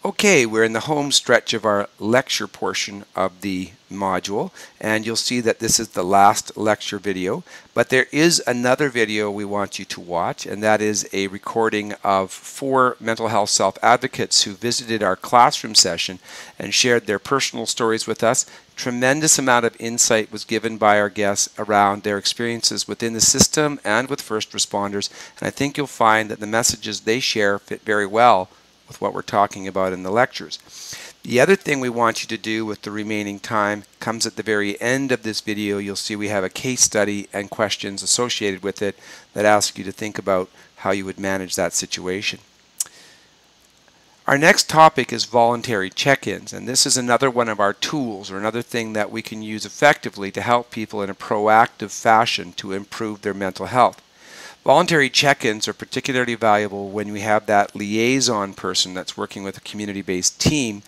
Okay, we're in the home stretch of our lecture portion of the module, and you'll see that this is the last lecture video, but there is another video we want you to watch, and that is a recording of 4 mental health self-advocates who visited our classroom session and shared their personal stories with us. Tremendous amount of insight was given by our guests around their experiences within the system and with first responders, and I think you'll find that the messages they share fit very well with what we're talking about in the lectures. The other thing we want you to do with the remaining time comes at the very end of this video. You'll see we have a case study and questions associated with it that ask you to think about how you would manage that situation. Our next topic is voluntary check-ins, and this is another one of our tools, or another thing that we can use effectively to help people in a proactive fashion to improve their mental health. Voluntary check-ins are particularly valuable when we have that liaison person that's working with a community-based team,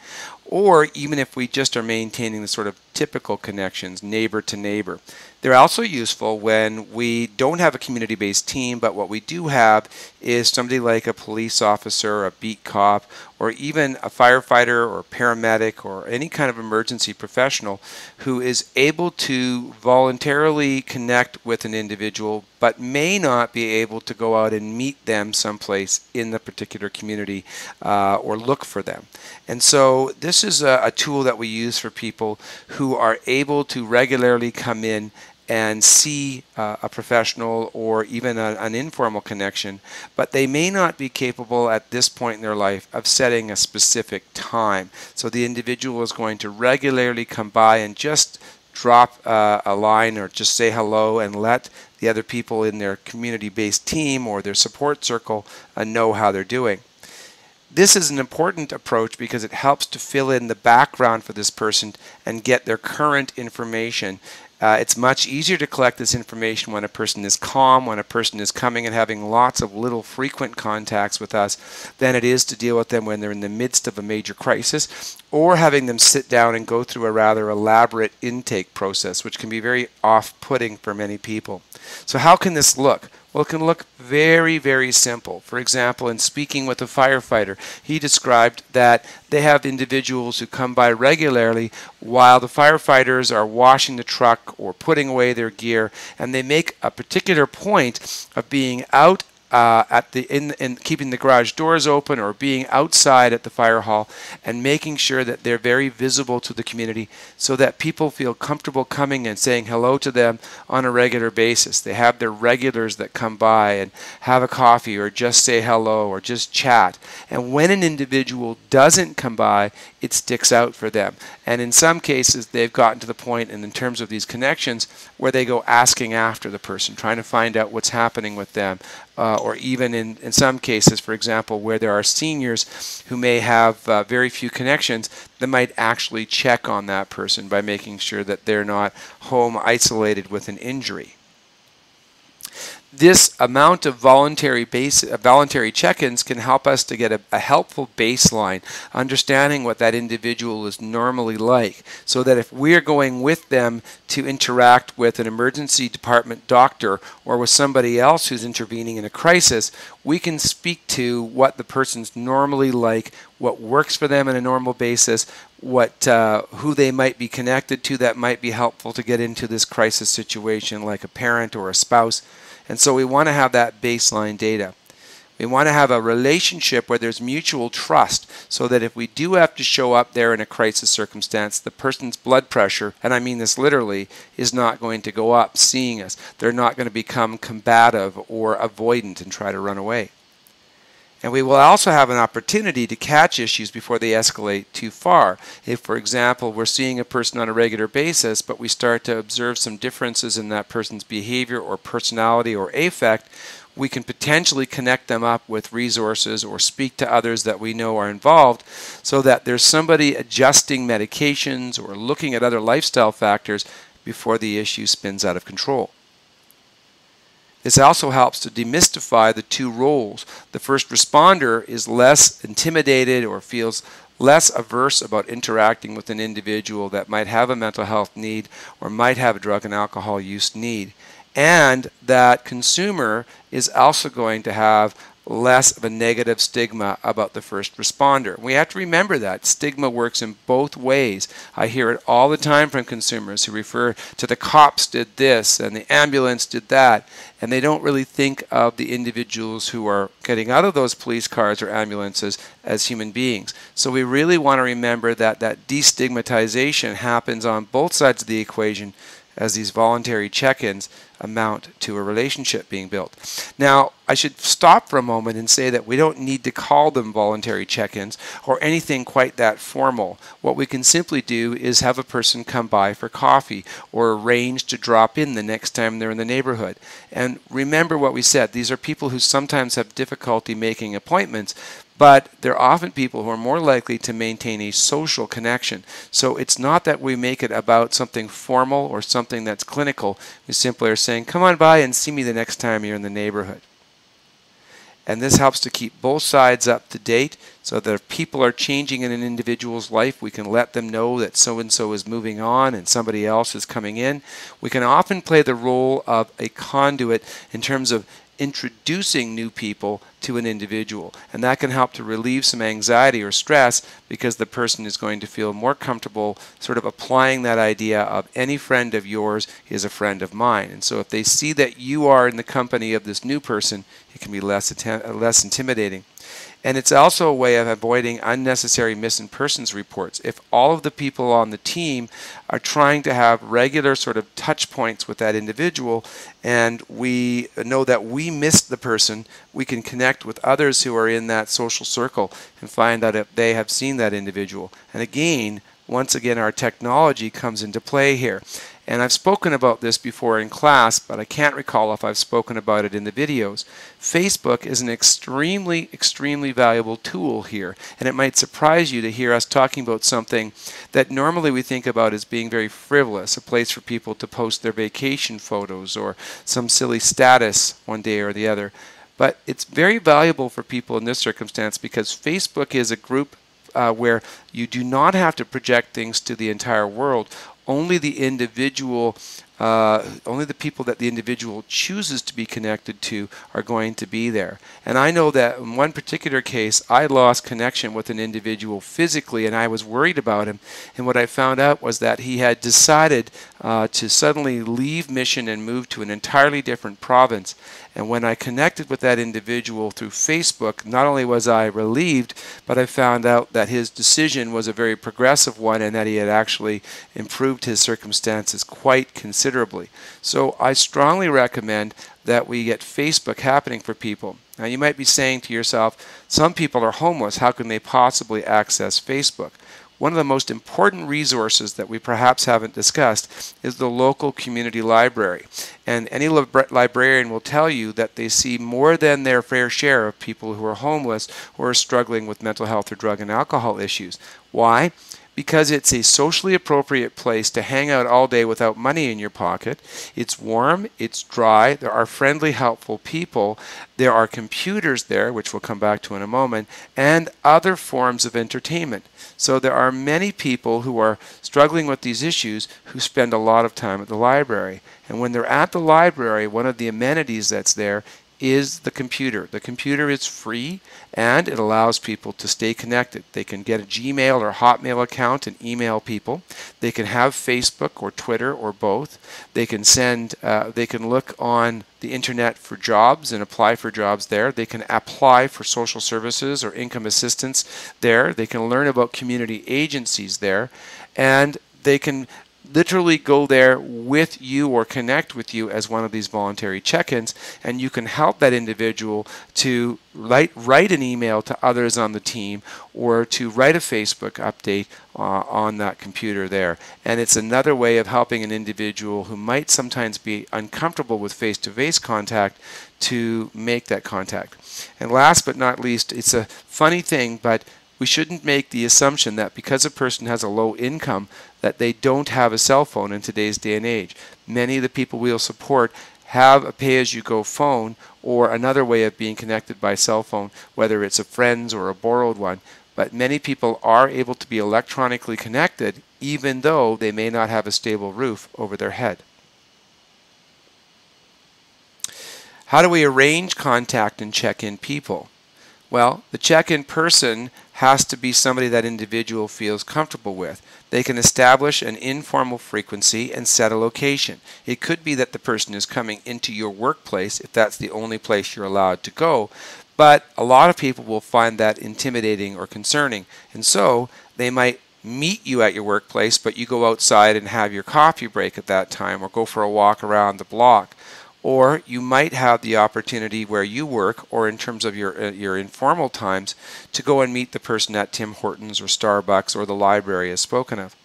or even if we just are maintaining the sort of typical connections, neighbor to neighbor. They're also useful when we don't have a community-based team, but what we do have is somebody like a police officer, a beat cop, or even a firefighter or paramedic or any kind of emergency professional who is able to voluntarily connect with an individual but may not be able to go out and meet them someplace in the particular community or look for them. And so this is a tool that we use for people who are able to regularly come in and see a professional or even an informal connection, but they may not be capable at this point in their life of setting a specific time. So the individual is going to regularly come by and just drop a line or just say hello and let the other people in their community-based team or their support circle know how they're doing. This is an important approach because it helps to fill in the background for this person and get their current information. It's much easier to collect this information when a person is calm, when a person is coming and having lots of little frequent contacts with us, than it is to deal with them when they're in the midst of a major crisis, or having them sit down and go through a rather elaborate intake process, which can be very off-putting for many people. So how can this look? Well, it can look very, very simple. For example, in speaking with a firefighter, he described that they have individuals who come by regularly while the firefighters are washing the truck or putting away their gear, and they make a particular point of being out in keeping the garage doors open or being outside at the fire hall and making sure that they're very visible to the community so that people feel comfortable coming and saying hello to them on a regular basis. They have their regulars that come by and have a coffee or just say hello or just chat. And when an individual doesn't come by, it sticks out for them. And in some cases, they've gotten to the point, and in terms of these connections, where they go asking after the person, trying to find out what's happening with them. Or even in some cases, for example, where there are seniors who may have very few connections, that might actually check on that person by making sure that they're not home isolated with an injury. This amount of voluntary check-ins can help us to get a helpful baseline, understanding what that individual is normally like, so that if we're going with them to interact with an emergency department doctor or with somebody else who's intervening in a crisis, we can speak to what the person's normally like, what works for them on a normal basis, who they might be connected to that might be helpful to get into this crisis situation, like a parent or a spouse. And so we want to have that baseline data. We want to have a relationship where there's mutual trust so that if we do have to show up there in a crisis circumstance, the person's blood pressure, and I mean this literally, is not going to go up seeing us. They're not going to become combative or avoidant and try to run away. And we will also have an opportunity to catch issues before they escalate too far. If, for example, we're seeing a person on a regular basis, but we start to observe some differences in that person's behavior or personality or affect, we can potentially connect them up with resources or speak to others that we know are involved so that there's somebody adjusting medications or looking at other lifestyle factors before the issue spins out of control. This also helps to demystify the two roles. The first responder is less intimidated or feels less averse about interacting with an individual that might have a mental health need or might have a drug and alcohol use need. And that consumer is also going to have less of a negative stigma about the first responder. We have to remember that stigma works in both ways. I hear it all the time from consumers who refer to the cops did this and the ambulance did that, and they don't really think of the individuals who are getting out of those police cars or ambulances as human beings. So we really want to remember that that destigmatization happens on both sides of the equation, as these voluntary check-ins amount to a relationship being built. Now, I should stop for a moment and say that we don't need to call them voluntary check-ins or anything quite that formal. What we can simply do is have a person come by for coffee or arrange to drop in the next time they're in the neighborhood. And remember what we said, these are people who sometimes have difficulty making appointments, but they're often people who are more likely to maintain a social connection. So it's not that we make it about something formal or something that's clinical. We simply are saying, come on by and see me the next time you're in the neighborhood. And this helps to keep both sides up to date, so that if people are changing in an individual's life, we can let them know that so-and-so is moving on and somebody else is coming in. We can often play the role of a conduit in terms of introducing new people to an individual, and that can help to relieve some anxiety or stress, because the person is going to feel more comfortable sort of applying that idea of any friend of yours is a friend of mine. And so if they see that you are in the company of this new person, it can be less intimidating. And it's also a way of avoiding unnecessary missing persons reports. If all of the people on the team are trying to have regular sort of touch points with that individual, and we know that we missed the person, we can connect with others who are in that social circle and find out if they have seen that individual. And again, once again, our technology comes into play here. And I've spoken about this before in class, but I can't recall if I've spoken about it in the videos. Facebook is an extremely, extremely valuable tool here. And it might surprise you to hear us talking about something that normally we think about as being very frivolous, a place for people to post their vacation photos or some silly status one day or the other. But it's very valuable for people in this circumstance, because Facebook is a group where you do not have to project things to the entire world. Only the individual, only the people that the individual chooses to be connected to are going to be there. And I know that in one particular case, I lost connection with an individual physically, and I was worried about him. And what I found out was that he had decided to suddenly leave Mission and move to an entirely different province. And when I connected with that individual through Facebook, not only was I relieved, but I found out that his decision was a very progressive one, and that he had actually improved his circumstances quite considerably. So I strongly recommend that we get Facebook happening for people. Now you might be saying to yourself, some people are homeless, how can they possibly access Facebook? One of the most important resources that we perhaps haven't discussed is the local community library. And any librarian will tell you that they see more than their fair share of people who are homeless or are struggling with mental health or drug and alcohol issues. Why? Because it's a socially appropriate place to hang out all day without money in your pocket. It's warm, it's dry, there are friendly, helpful people, there are computers there, which we'll come back to in a moment, and other forms of entertainment. So there are many people who are struggling with these issues who spend a lot of time at the library. And when they're at the library, one of the amenities that's there is the computer. The computer is free, and it allows people to stay connected. They can get a Gmail or Hotmail account and email people. They can have Facebook or Twitter or both. They can they can look on the internet for jobs and apply for jobs there. They can apply for social services or income assistance there. They can learn about community agencies there, and they can literally go there with you or connect with you as one of these voluntary check-ins, and you can help that individual to write an email to others on the team, or to write a Facebook update on that computer there. And it's another way of helping an individual who might sometimes be uncomfortable with face-to-face contact to make that contact. And last but not least, it's a funny thing, but we shouldn't make the assumption that because a person has a low income that they don't have a cell phone in today's day and age. Many of the people we'll support have a pay-as-you-go phone or another way of being connected by cell phone, whether it's a friend's or a borrowed one. But many people are able to be electronically connected even though they may not have a stable roof over their head. How do we arrange contact and check-in people? Well, the check-in person has to be somebody that individual feels comfortable with. They can establish an informal frequency and set a location. It could be that the person is coming into your workplace if that's the only place you're allowed to go, but a lot of people will find that intimidating or concerning, and so they might meet you at your workplace, but you go outside and have your coffee break at that time, or go for a walk around the block. Or you might have the opportunity where you work, or in terms of your informal times, to go and meet the person at Tim Hortons or Starbucks or the library as spoken of.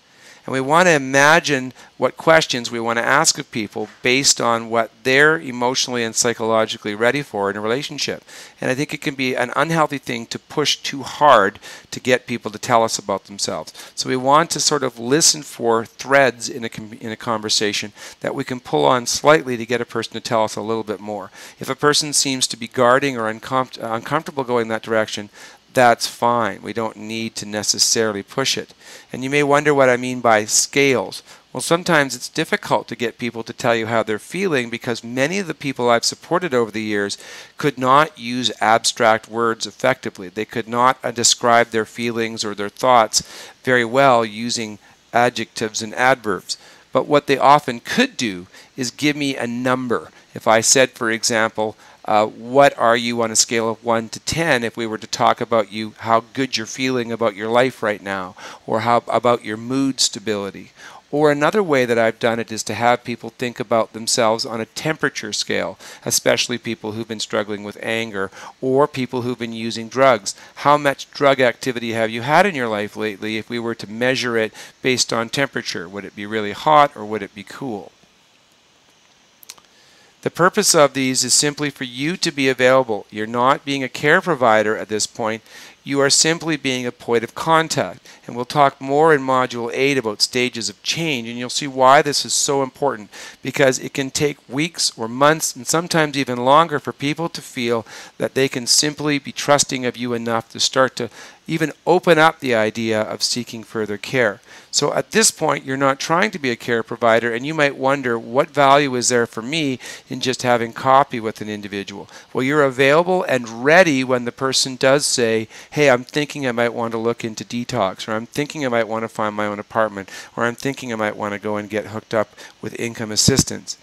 And we want to imagine what questions we want to ask of people based on what they're emotionally and psychologically ready for in a relationship. And I think it can be an unhealthy thing to push too hard to get people to tell us about themselves. So we want to sort of listen for threads in a conversation that we can pull on slightly to get a person to tell us a little bit more. If a person seems to be guarding or uncomfortable going that direction, that's fine. We don't need to necessarily push it. And you may wonder what I mean by scales. Well, sometimes it's difficult to get people to tell you how they're feeling because many of the people I've supported over the years could not use abstract words effectively. They could not describe their feelings or their thoughts very well using adjectives and adverbs. But what they often could do is give me a number. If I said, for example, what are you on a scale of 1 to 10 if we were to talk about you, how good you're feeling about your life right now, or how about your mood stability. Or another way that I've done it is to have people think about themselves on a temperature scale, especially people who've been struggling with anger or people who've been using drugs. How much drug activity have you had in your life lately if we were to measure it based on temperature? Would it be really hot or would it be cool? The purpose of these is simply for you to be available. You're not being a care provider at this point. You are simply being a point of contact. And we'll talk more in Module 8 about stages of change, and you'll see why this is so important, because it can take weeks or months and sometimes even longer for people to feel that they can simply be trusting of you enough to start to even open up the idea of seeking further care. So at this point, you're not trying to be a care provider, and you might wonder, what value is there for me in just having coffee with an individual? Well, you're available and ready when the person does say, hey, I'm thinking I might want to look into detox, or I'm thinking I might want to find my own apartment, or I'm thinking I might want to go and get hooked up with income assistance.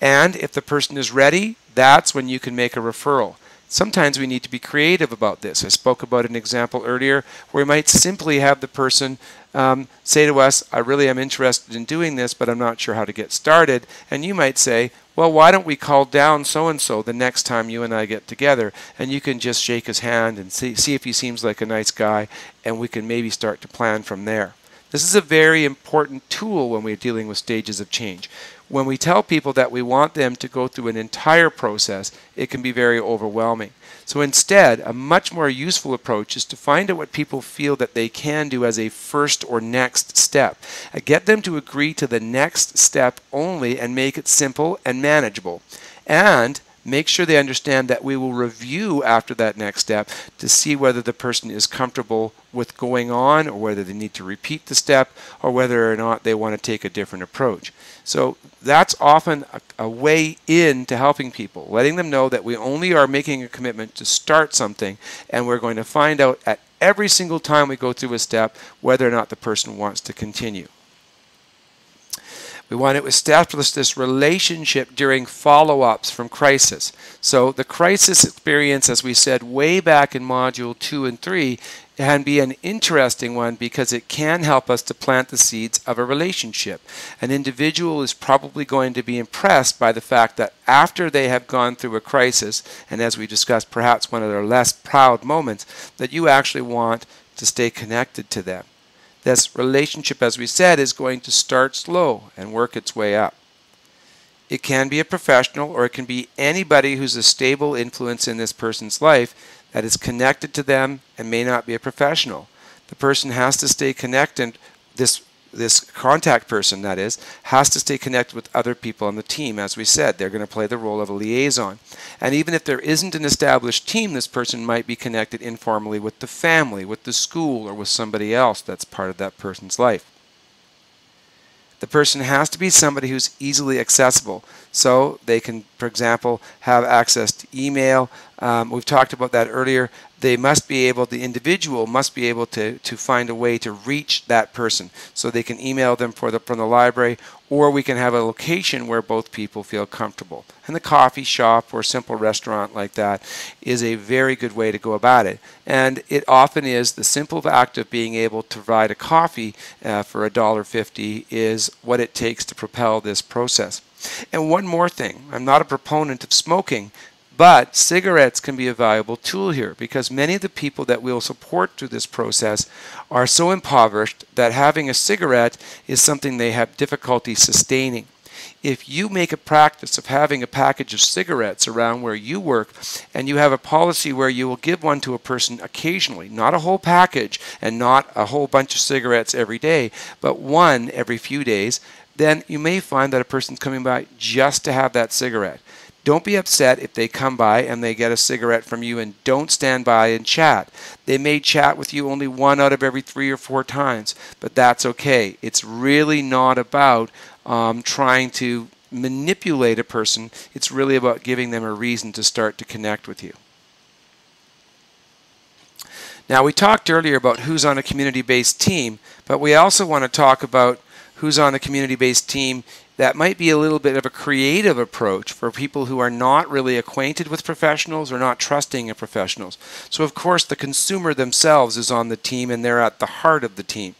And if the person is ready, that's when you can make a referral. Sometimes we need to be creative about this. I spoke about an example earlier where we might simply have the person say to us, I really am interested in doing this, but I'm not sure how to get started. And you might say, well, why don't we call down so-and-so the next time you and I get together, and you can just shake his hand and see if he seems like a nice guy, and we can maybe start to plan from there. This is a very important tool when we're dealing with stages of change. When we tell people that we want them to go through an entire process, it can be very overwhelming. So instead, a much more useful approach is to find out what people feel that they can do as a first or next step. Get them to agree to the next step only and make it simple and manageable. And make sure they understand that we will review after that next step to see whether the person is comfortable with going on, or whether they need to repeat the step, or whether or not they want to take a different approach. So that's often a way in to helping people, letting them know that we only are making a commitment to start something, and we're going to find out at every single time we go through a step whether or not the person wants to continue. We want to establish this relationship during follow-ups from crisis. So the crisis experience, as we said way back in Module 2 and 3, can be an interesting one because it can help us to plant the seeds of a relationship. An individual is probably going to be impressed by the fact that after they have gone through a crisis, and as we discussed, perhaps one of their less proud moments, that you actually want to stay connected to them. This relationship, as we said, is going to start slow and work its way up. It can be a professional, or it can be anybody who's a stable influence in this person's life that is connected to them and may not be a professional. The person has to stay connected, this contact person, that is, has to stay connected with other people on the team. As we said, they're going to play the role of a liaison. And even if there isn't an established team, this person might be connected informally with the family, with the school, or with somebody else that's part of that person's life. The person has to be somebody who's easily accessible. So they can, for example, have access to email. We've talked about that earlier. They must be able, the individual must be able to find a way to reach that person. So they can email them from the library, or we can have a location where both people feel comfortable. And the coffee shop or simple restaurant like that is a very good way to go about it. And it often is the simple act of being able to provide a coffee for $1.50 is what it takes to propel this process. And one more thing, I'm not a proponent of smoking, but cigarettes can be a valuable tool here, because many of the people that we'll support through this process are so impoverished that having a cigarette is something they have difficulty sustaining. If you make a practice of having a package of cigarettes around where you work, and you have a policy where you will give one to a person occasionally, not a whole package and not a whole bunch of cigarettes every day, but one every few days, then you may find that a person's coming by just to have that cigarette. Don't be upset if they come by and they get a cigarette from you, and don't stand by and chat. They may chat with you only 1 out of every 3 or 4 times, but that's okay. It's really not about trying to manipulate a person. It's really about giving them a reason to start to connect with you. Now, we talked earlier about who's on a community-based team, but we also want to talk about who's on a community-based team that might be a little bit of a creative approach for people who are not really acquainted with professionals or not trusting in professionals. So of course the consumer themselves is on the team, and they're at the heart of the team.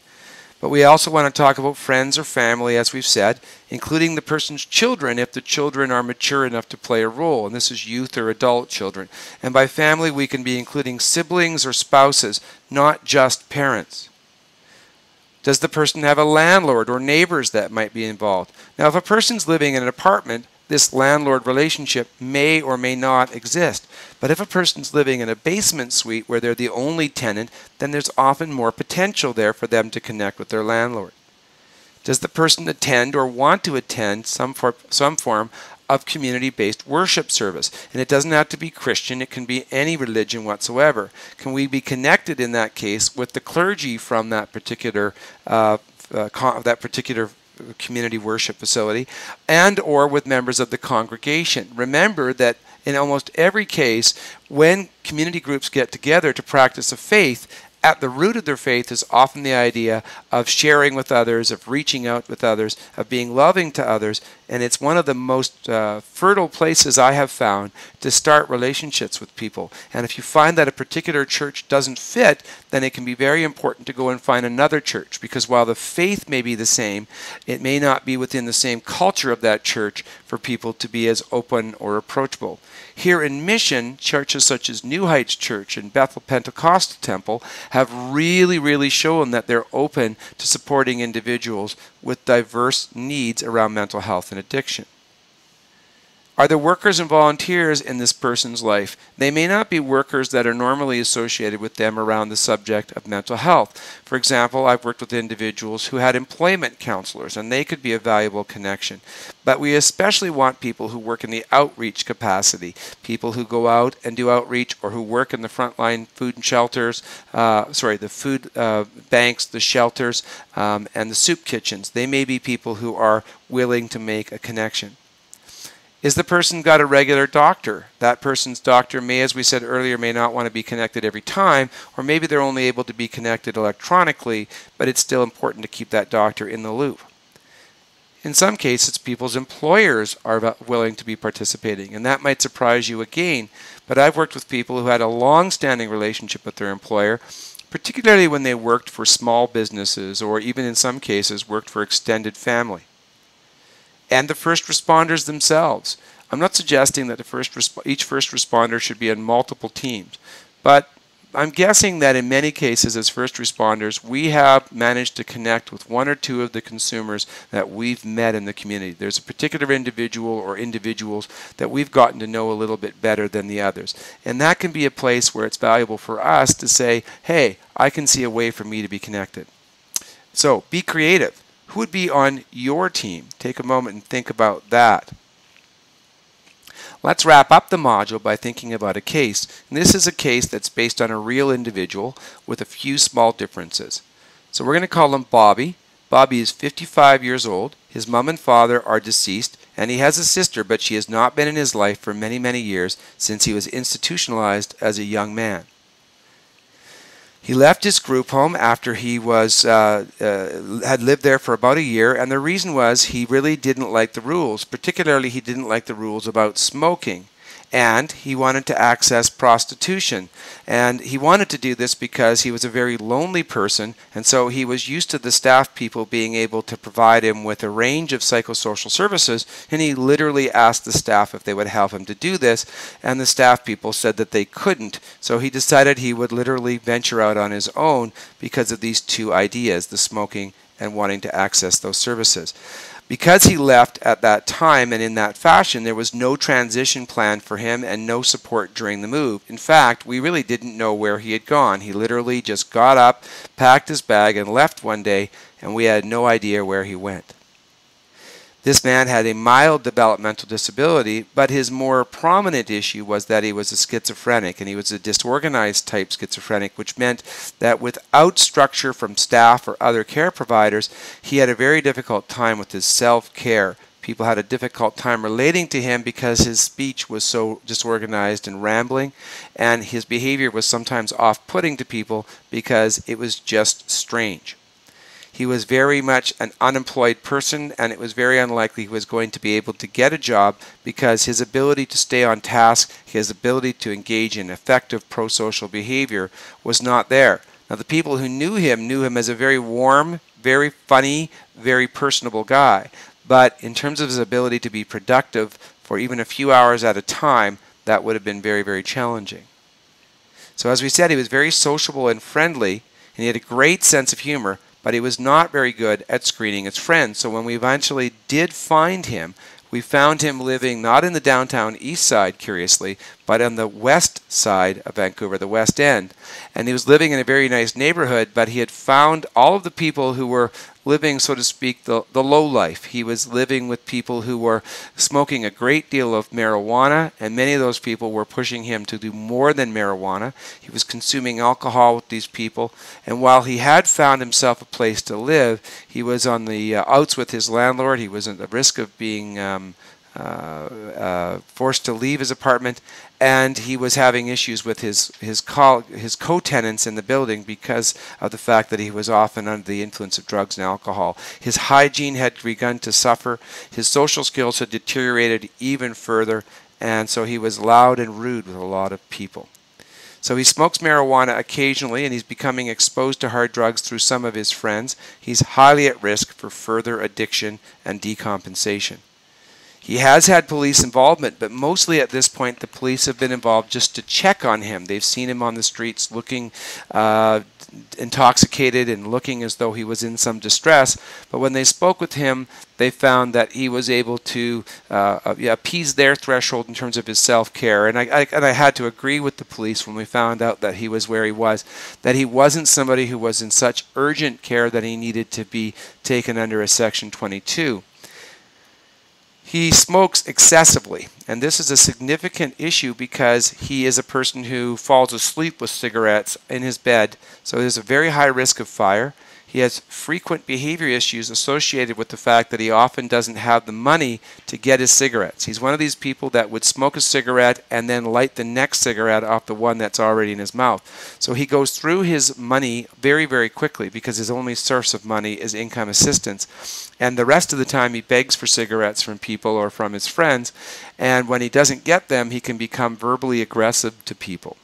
But we also want to talk about friends or family, as we've said, including the person's children if the children are mature enough to play a role, and this is youth or adult children. And by family we can be including siblings or spouses, not just parents. Does the person have a landlord or neighbors that might be involved? Now, if a person's living in an apartment, this landlord relationship may or may not exist. But if a person's living in a basement suite where they're the only tenant, then there's often more potential there for them to connect with their landlord. Does the person attend or want to attend some form of community-based worship service? And it doesn't have to be Christian, it can be any religion whatsoever. Can we be connected in that case with the clergy from that particular community worship facility, and or with members of the congregation? Remember that in almost every case, when community groups get together to practice a faith, at the root of their faith is often the idea of sharing with others, of reaching out with others, of being loving to others, and it's one of the most fertile places I have found to start relationships with people. And if you find that a particular church doesn't fit, then it can be very important to go and find another church, because while the faith may be the same, it may not be within the same culture of that church for people to be as open or approachable. Here in Mission, churches such as New Heights Church and Bethel Pentecostal Temple have really shown that they're open to supporting individuals with diverse needs around mental health and addiction. Are there workers and volunteers in this person's life? They may not be workers that are normally associated with them around the subject of mental health. For example, I've worked with individuals who had employment counselors, and they could be a valuable connection. But we especially want people who work in the outreach capacity, people who go out and do outreach, or who work in the frontline food and shelters, the food banks, the shelters, and the soup kitchens. They may be people who are willing to make a connection. Is the person got a regular doctor? That person's doctor may, as we said earlier, may not want to be connected every time, or maybe they're only able to be connected electronically, but it's still important to keep that doctor in the loop. In some cases, people's employers are willing to be participating, and that might surprise you again, but I've worked with people who had a long-standing relationship with their employer, particularly when they worked for small businesses, or even in some cases worked for extended family. And the first responders themselves. I'm not suggesting that each first responder should be on multiple teams, but I'm guessing that in many cases as first responders, we have managed to connect with 1 or 2 of the consumers that we've met in the community. There's a particular individual or individuals that we've gotten to know a little bit better than the others. And that can be a place where it's valuable for us to say, hey, I can see a way for me to be connected. So be creative. Who would be on your team? Take a moment and think about that. Let's wrap up the module by thinking about a case. And this is a case that's based on a real individual with a few small differences. So we're going to call him Bobby. Bobby is 55 years old. His mom and father are deceased, and he has a sister, but she has not been in his life for many, many years since he was institutionalized as a young man. He left his group home after he had lived there for about a year, and the reason was he really didn't like the rules. Particularly, he didn't like the rules about smoking, and he wanted to access prostitution. And he wanted to do this because he was a very lonely person, and so he was used to the staff people being able to provide him with a range of psychosocial services, and he literally asked the staff if they would help him to do this, and the staff people said that they couldn't. So he decided he would literally venture out on his own because of these two ideas, the smoking and wanting to access those services. Because he left at that time and in that fashion, there was no transition plan for him and no support during the move. In fact, we really didn't know where he had gone. He literally just got up, packed his bag, and left one day, and we had no idea where he went. This man had a mild developmental disability, but his more prominent issue was that he was a schizophrenic, and he was a disorganized type schizophrenic, which meant that without structure from staff or other care providers, he had a very difficult time with his self-care. People had a difficult time relating to him because his speech was so disorganized and rambling, and his behavior was sometimes off-putting to people because it was just strange. He was very much an unemployed person, and it was very unlikely he was going to be able to get a job because his ability to stay on task, his ability to engage in effective pro-social behavior was not there. Now, the people who knew him as a very warm, very funny, very personable guy. But in terms of his ability to be productive for even a few hours at a time, that would have been very, very challenging. So as we said, he was very sociable and friendly, and he had a great sense of humor, but he was not very good at screening his friends. So when we eventually did find him, we found him living not in the downtown east side, curiously, but on the west side of Vancouver, the West End. And he was living in a very nice neighborhood, but he had found all of the people who were living, so to speak, the low life. He was living with people who were smoking a great deal of marijuana, and many of those people were pushing him to do more than marijuana. He was consuming alcohol with these people, and while he had found himself a place to live, he was on the outs with his landlord. He was at the risk of being forced to leave his apartment, and he was having issues with his co-tenants in the building because of the fact that he was often under the influence of drugs and alcohol. His hygiene had begun to suffer. His social skills had deteriorated even further, and so he was loud and rude with a lot of people. So he smokes marijuana occasionally, and he's becoming exposed to hard drugs through some of his friends. He's highly at risk for further addiction and decompensation. He has had police involvement, but mostly at this point the police have been involved just to check on him. They've seen him on the streets looking intoxicated and looking as though he was in some distress. But when they spoke with him, they found that he was able to appease their threshold in terms of his self-care. And I had to agree with the police when we found out that he was where he was, that he wasn't somebody who was in such urgent care that he needed to be taken under a Section 22. He smokes excessively, and this is a significant issue because he is a person who falls asleep with cigarettes in his bed, so there's a very high risk of fire. He has frequent behavior issues associated with the fact that he often doesn't have the money to get his cigarettes. He's one of these people that would smoke a cigarette and then light the next cigarette off the one that's already in his mouth. So he goes through his money very, very quickly because his only source of money is income assistance. And the rest of the time he begs for cigarettes from people or from his friends. And when he doesn't get them, he can become verbally aggressive to people.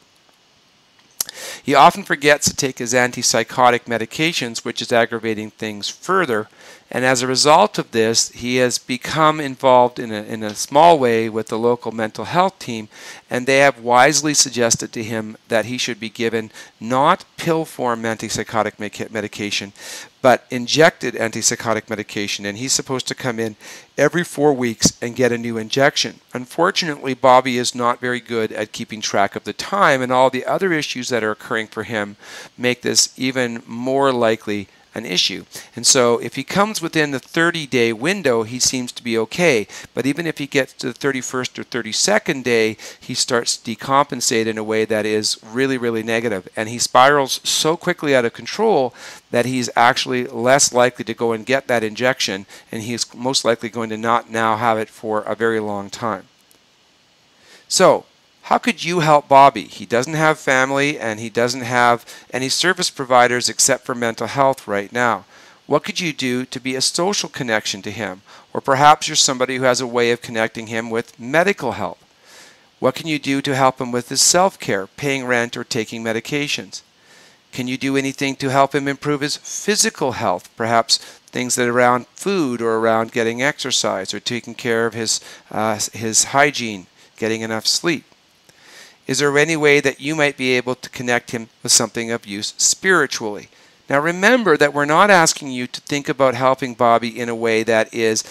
He often forgets to take his antipsychotic medications, which is aggravating things further. And as a result of this, he has become involved in a small way with the local mental health team, and they have wisely suggested to him that he should be given not pill form antipsychotic medication, but injected antipsychotic medication, and he's supposed to come in every 4 weeks and get a new injection. Unfortunately, Bobby is not very good at keeping track of the time, and all the other issues that are occurring for him make this even more likely an issue. And so if he comes within the 30-day window, he seems to be okay. But even if he gets to the 31st or 32nd day, he starts to decompensate in a way that is really, really negative. And he spirals so quickly out of control that he's actually less likely to go and get that injection, and he's most likely going to not now have it for a very long time. So, how could you help Bobby? He doesn't have family and he doesn't have any service providers except for mental health right now. What could you do to be a social connection to him? Or perhaps you're somebody who has a way of connecting him with medical help. What can you do to help him with his self-care, paying rent or taking medications? Can you do anything to help him improve his physical health? Perhaps things that are around food or around getting exercise or taking care of his hygiene, getting enough sleep. Is there any way that you might be able to connect him with something of use spiritually? Now remember that we're not asking you to think about helping Bobby in a way that is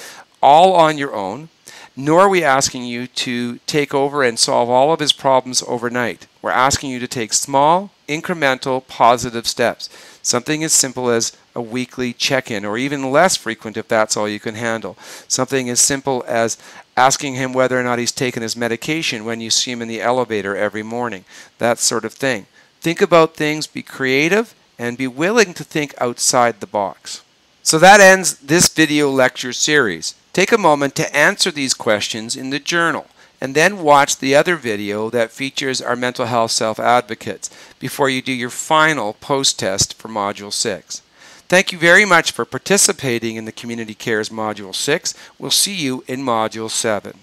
all on your own, nor are we asking you to take over and solve all of his problems overnight. We're asking you to take small, incremental, positive steps. Something as simple as a weekly check-in, or even less frequent if that's all you can handle. Something as simple as asking him whether or not he's taken his medication when you see him in the elevator every morning. That sort of thing. Think about things, be creative, and be willing to think outside the box. So that ends this video lecture series. Take a moment to answer these questions in the journal, and then watch the other video that features our mental health self-advocates before you do your final post-test for Module 6. Thank you very much for participating in the Community Cares Module 6. We'll see you in Module 7.